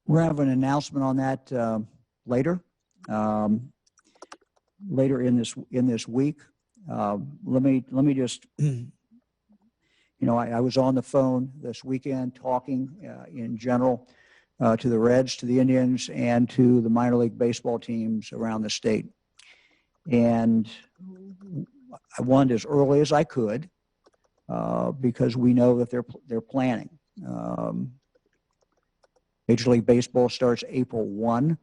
We're having an announcement on that later in this week. Let me just, I was on the phone this weekend talking in general to the Reds, to the Indians, and to the minor league baseball teams around the state. And I wanted as early as I could because we know that they're planning. Major League Baseball starts April 1.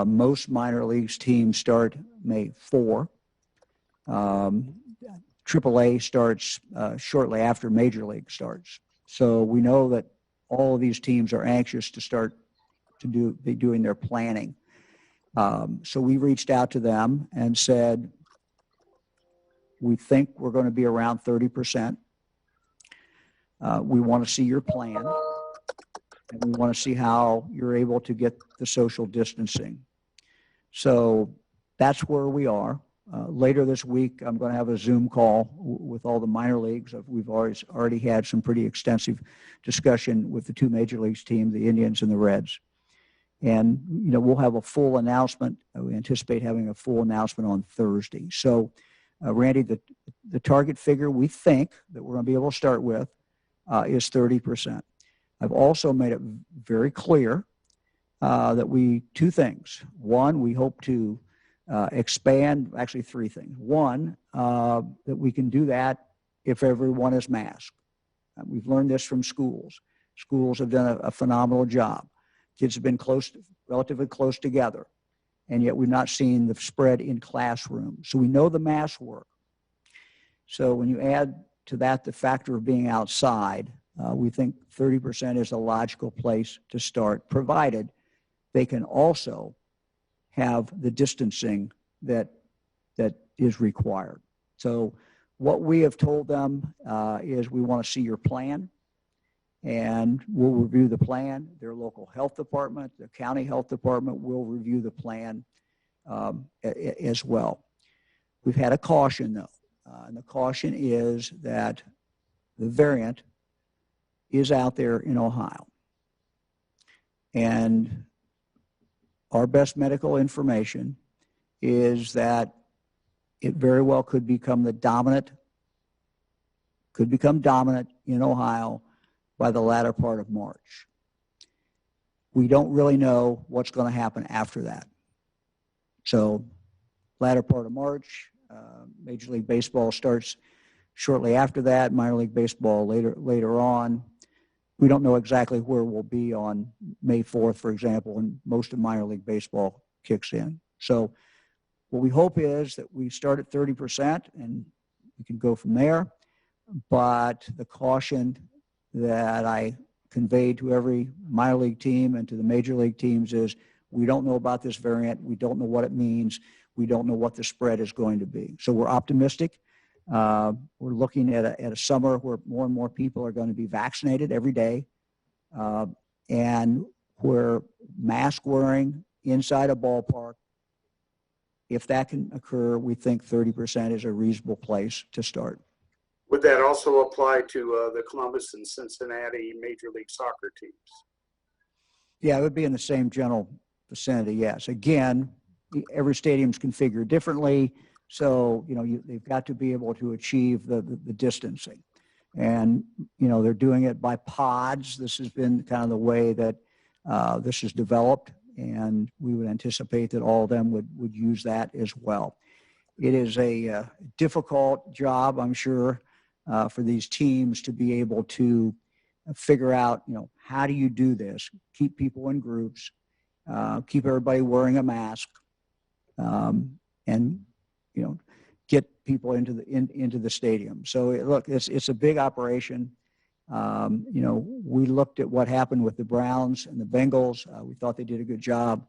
Most minor leagues teams start May 4. AAA starts shortly after Major League starts. So we know that all of these teams are anxious to start to be doing their planning. So we reached out to them and said, we think we're going to be around 30%. We want to see your plan. And we want to see how you're able to get the social distancing. So that's where we are. Later this week, I'm going to have a Zoom call with all the minor leagues. We've already had some pretty extensive discussion with the two major leagues teams, the Indians and the Reds. And, we'll have a full announcement. We anticipate having a full announcement on Thursday. So, Randy, the target figure we think that we're going to be able to start with is 30%. I've also made it very clear that two things. One, we hope to expand, actually three things. One, that we can do that if everyone is masked. We've learned this from schools. Schools have done a phenomenal job. Kids have been relatively close together, and yet we've not seen the spread in classrooms. So we know the masks work. So when you add to that the factor of being outside, we think 30% is a logical place to start, provided they can also have the distancing that is required. So what we have told them is we want to see your plan, and we'll review the plan. Their local health department, the county health department will review the plan as well. We've had a caution, though, and the caution is that the variant is out there in Ohio. And our best medical information is that it very well could become dominant in Ohio by the latter part of March. We don't really know what's going to happen after that. So latter part of March, Major League Baseball starts shortly after that, minor league baseball later on. We don't know exactly where we'll be on May 4th, for example, when most of minor league baseball kicks in. So what we hope is that we start at 30% and we can go from there. But the caution that I conveyed to every minor league team and to the major league teams is we don't know about this variant. We don't know what it means. We don't know what the spread is going to be. So we're optimistic. We're looking at a summer where more and more people are going to be vaccinated every day, and where mask wearing inside a ballpark, if that can occur, we think 30% is a reasonable place to start. Would that also apply to the Columbus and Cincinnati Major League Soccer teams? Yeah, it would be in the same general vicinity, yes. Again, every stadium's configured differently. So, they've got to be able to achieve the distancing. And, they're doing it by pods. This has been kind of the way that this is developed, and we would anticipate that all of them would use that as well. It is a difficult job, I'm sure, for these teams to be able to figure out, how do you do this? Keep people in groups, keep everybody wearing a mask, and get people into the stadium. So look, it's a big operation. We looked at what happened with the Browns and the Bengals. We thought they did a good job,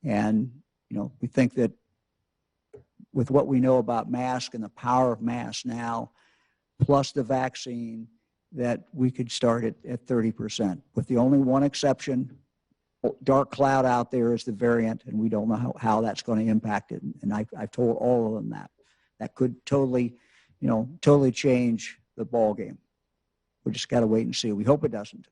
and we think that with what we know about masks and the power of masks now, plus the vaccine, that we could start at 30%. With the only one exception, dark cloud out there is the variant, and we don't know how that's going to impact it. And I've told all of them that could totally change the ball game. We just got to wait and see. We hope it doesn't.